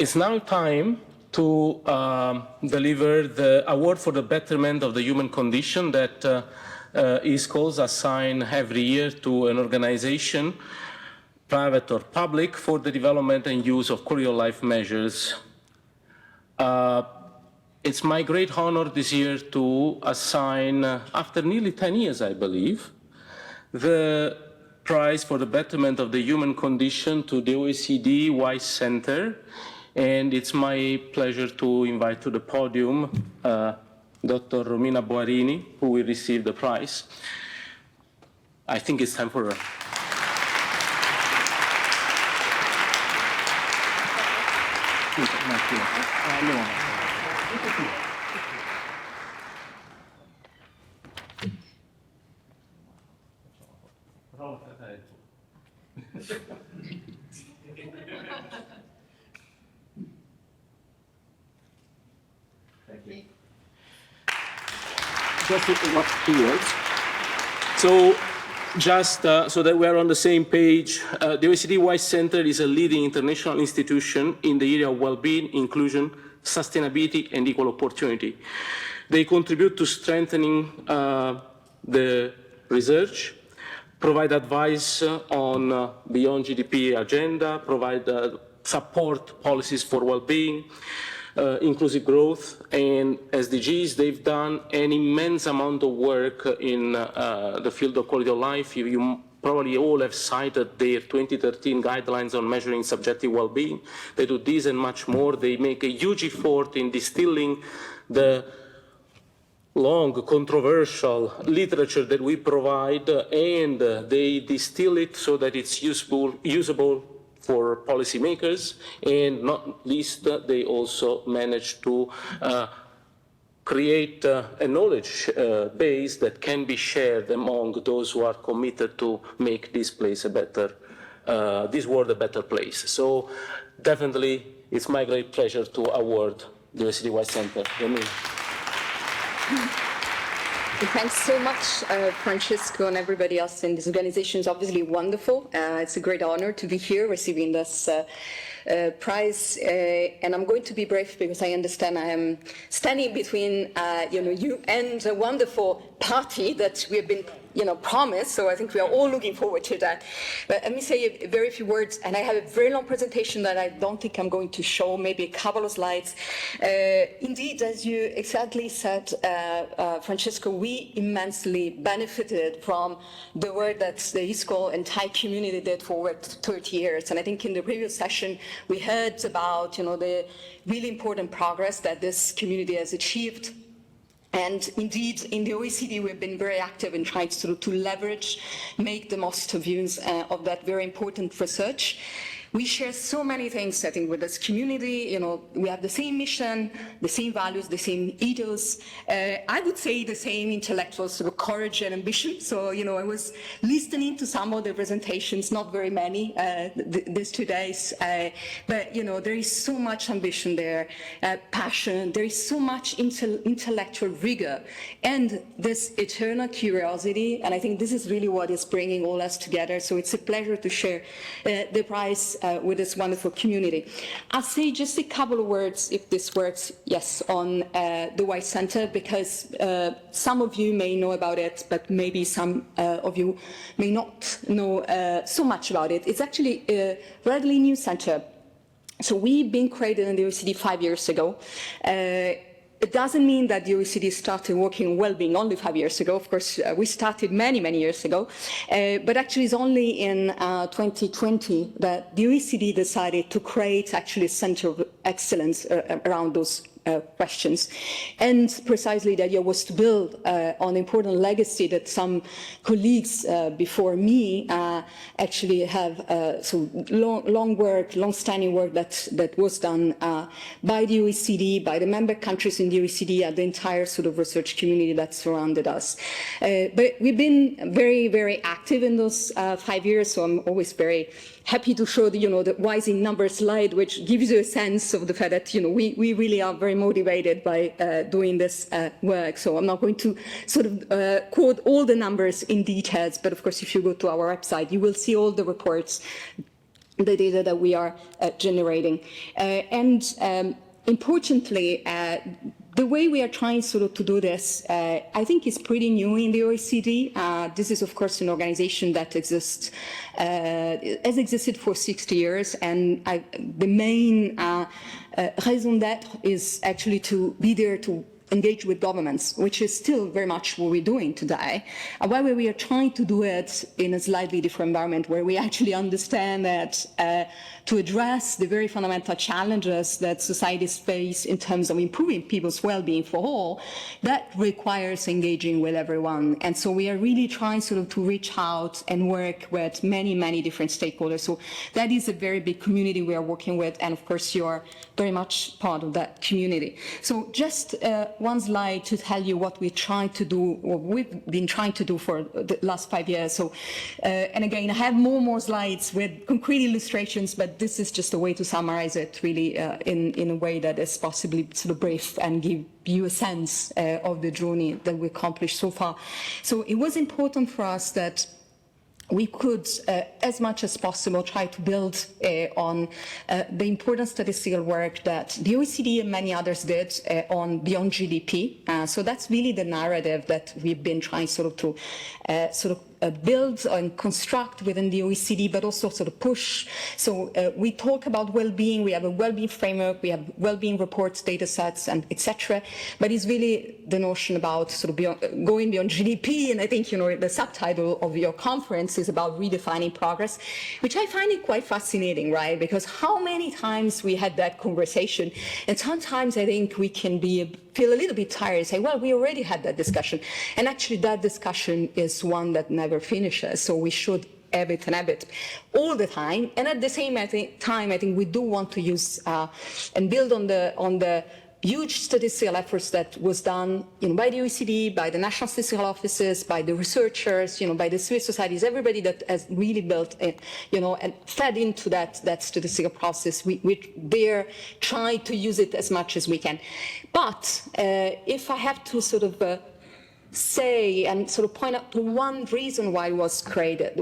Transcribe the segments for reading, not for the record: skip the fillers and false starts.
It's now time to deliver the award for the betterment of the human condition that ISQOLS assign every year to an organization, private or public, for the development and use of quality of life measures. It's my great honor this year to assign, after nearly 10 years, I believe, the prize for the betterment of the human condition to the OECD Centre. And it's my pleasure to invite to the podium Dr. Romina Boarini, who will receive the prize. I think it's time for her. Thank you. Just two words. So, just so that we're on the same page, the OECD Centre is a leading international institution in the area of well-being, inclusion, sustainability, and equal opportunity. They contribute to strengthening the research, provide advice on beyond GDP agenda, provide support policies for well-being, inclusive growth, and SDGs. They've done an immense amount of work in the field of quality of life. You probably all have cited their 2013 guidelines on measuring subjective well-being. They do this and much more. They make a huge effort in distilling the long, controversial literature that we provide, and they distill it so that it's usable for policymakers, and not least, they also manage to create a knowledge base that can be shared among those who are committed to make this place a better, this world a better place. So definitely, it's my great pleasure to award the OECD Centre. Thanks so much, Francesco, and everybody else in this organization. Is obviously wonderful. It's a great honor to be here receiving this prize, and I'm going to be brief because I understand I am standing between you and a wonderful party that we have been promised, so I think we are all looking forward to that. But let me say a very few words, and I have a very long presentation that I don't think I'm going to show, maybe a couple of slides. Indeed, as you exactly said, Francesco, we immensely benefited from the work that the ISQOL and Thai community did for over 30 years. And I think in the previous session, we heard about the really important progress that this community has achieved. And indeed, in the OECD, we've been very active in trying to leverage, make the most of use of that very important research. We share so many things, I think, with this community. We have the same mission, the same values, the same ethos. I would say the same intellectual sort of courage and ambition. So, I was listening to some of the presentations, not very many, these 2 days. But, there is so much ambition there, passion. There is so much intellectual rigor and this eternal curiosity. And I think this is really what is bringing all us together. So it's a pleasure to share the prize with this wonderful community. I'll say just a couple of words, if this works, yes, on the White Centre, because some of you may know about it, but maybe some of you may not know so much about it. It's actually a relatively new centre. So we've been created in the OECD 5 years ago. It doesn't mean that the OECD started working on well-being only 5 years ago. Of course, we started many, many years ago. But actually, it's only in 2020 that the OECD decided to create actually a center of excellence around those questions. And precisely the idea was to build on the important legacy that some colleagues before me actually have long-standing work that was done by the OECD, by the member countries in the OECD, and the entire sort of research community that surrounded us. But we've been very, very active in those 5 years, so I'm always very happy to show the wise in numbers slide, which gives you a sense of the fact that we really are very motivated by doing this work. So I'm not going to sort of quote all the numbers in details, but of course, if you go to our website, you will see all the reports the data that we are generating. Importantly, the way we are trying sort of to do this, I think is pretty new in the OECD. This is, of course, an organization that exists, has existed for 60 years, and the main raison d'être is actually to be there to engage with governments, which is still very much what we're doing today. However, we are trying to do it in a slightly different environment where we actually understand that to address the very fundamental challenges that societies face in terms of improving people's well-being for all, that requires engaging with everyone. And so we are really trying sort of to reach out and work with many, many different stakeholders. So that is a very big community we are working with, and of course you're very much part of that community. So just one slide to tell you what we're trying to do, or we've been trying to do for the last 5 years. So, and again, I have more slides with concrete illustrations, but this is just a way to summarize it really in a way that is possibly sort of brief and give you a sense of the journey that we accomplished so far. So it was important for us that we could, as much as possible, try to build on the important statistical work that the OECD and many others did on beyond GDP. So that's really the narrative that we've been trying sort of to build and construct within the OECD, but also sort of push. So we talk about well-being, we have a well-being framework, we have well-being reports, data sets, and etc. But it's really the notion about sort of going beyond GDP, and I think, you know, the subtitle of your conference is about redefining progress, which I find it quite fascinating, right? Because how many times we had that conversation, and sometimes I think we can feel a little bit tired and say, well, we already had that discussion. And actually that discussion is one that never finishes. So we should have it all the time. And at the same time, I think we do want to use and build on the huge statistical efforts that was done, you know, by the OECD, by the national statistical offices, by the researchers, you know, by the civil societies, everybody that has really built it, you know, and fed into that statistical process. We dare try to use it as much as we can. But if I have to sort of say and sort of point out the one reason why it was created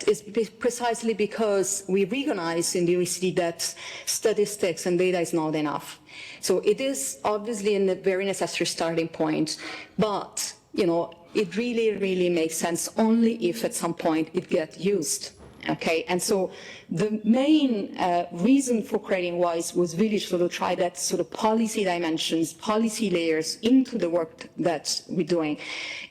is precisely because we recognize in the OECD that statistics and data is not enough. So it is obviously a very necessary starting point, but, you know, it really makes sense only if at some point it gets used. Okay, and so the main reason for creating WISE was really sort of try that sort of policy dimensions, policy layers into the work that we're doing,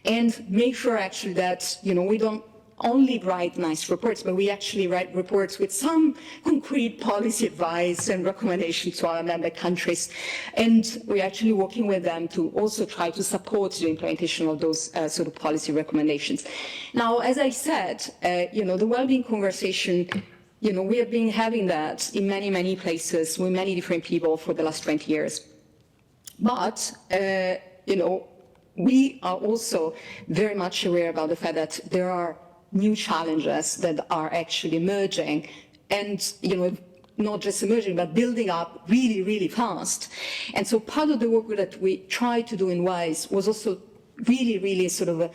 and make sure actually that, you know, we don't only write nice reports, but we actually write reports with some concrete policy advice and recommendations to our member countries. And we're actually working with them to also try to support the implementation of those sort of policy recommendations. Now, as I said, you know, the well-being conversation, you know, we have been having that in many places with many different people for the last 20 years. But, you know, we are also very much aware about the fact that there are new challenges that are actually emerging, and, you know, not just emerging, but building up really fast. And so part of the work that we tried to do in WISE was also really sort of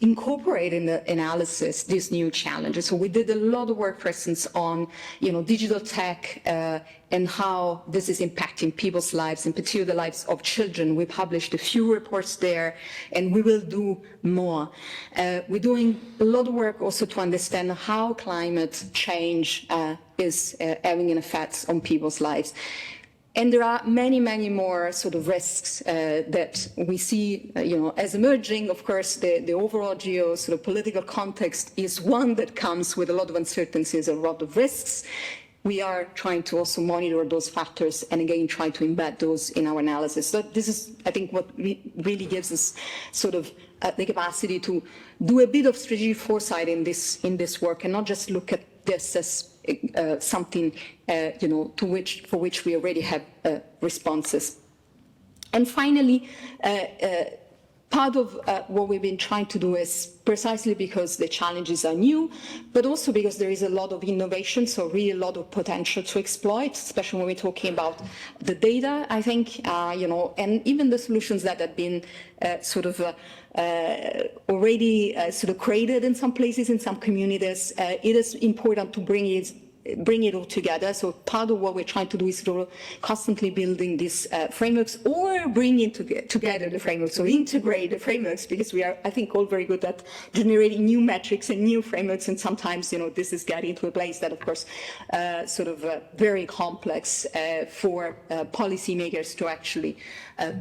incorporate in the analysis these new challenges. So we did a lot of work, for instance, on, you know, digital tech and how this is impacting people's lives, in particular the lives of children. We published a few reports there, and we will do more. We're doing a lot of work also to understand how climate change is having an effect on people's lives. And there are many more sort of risks that we see, you know, as emerging. Of course, the overall sort of political context is one that comes with a lot of uncertainties, a lot of risks. We are trying to also monitor those factors and again try to embed those in our analysis. So this is, I think, what really gives us sort of the capacity to do a bit of strategic foresight in this work and not just look at this as something, you know, for which we already have responses. And finally, Part of what we've been trying to do is precisely because the challenges are new, but also because there is a lot of innovation, so really a lot of potential to exploit, especially when we're talking about the data, I think, and even the solutions that have been already sort of created in some places, in some communities. It is important to bring it all together. So part of what we're trying to do is sort of constantly building these frameworks or bringing together the frameworks, so integrate the frameworks, because we are, I think, all very good at generating new metrics and new frameworks, and sometimes, this is getting to a place that, of course, very complex for policymakers to actually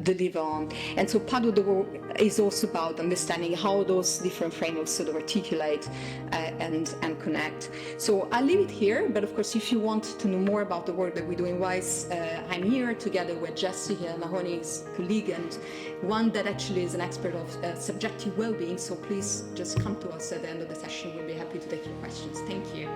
deliver on. And so part of the work is also about understanding how those different frameworks sort of articulate and connect. So I'll leave it here, but of course, if you want to know more about the work that we do in WISE, I'm here together with Jessica, Mahoney's colleague, and one that actually is an expert of subjective well-being. So please just come to us at the end of the session. We'll be happy to take your questions. Thank you.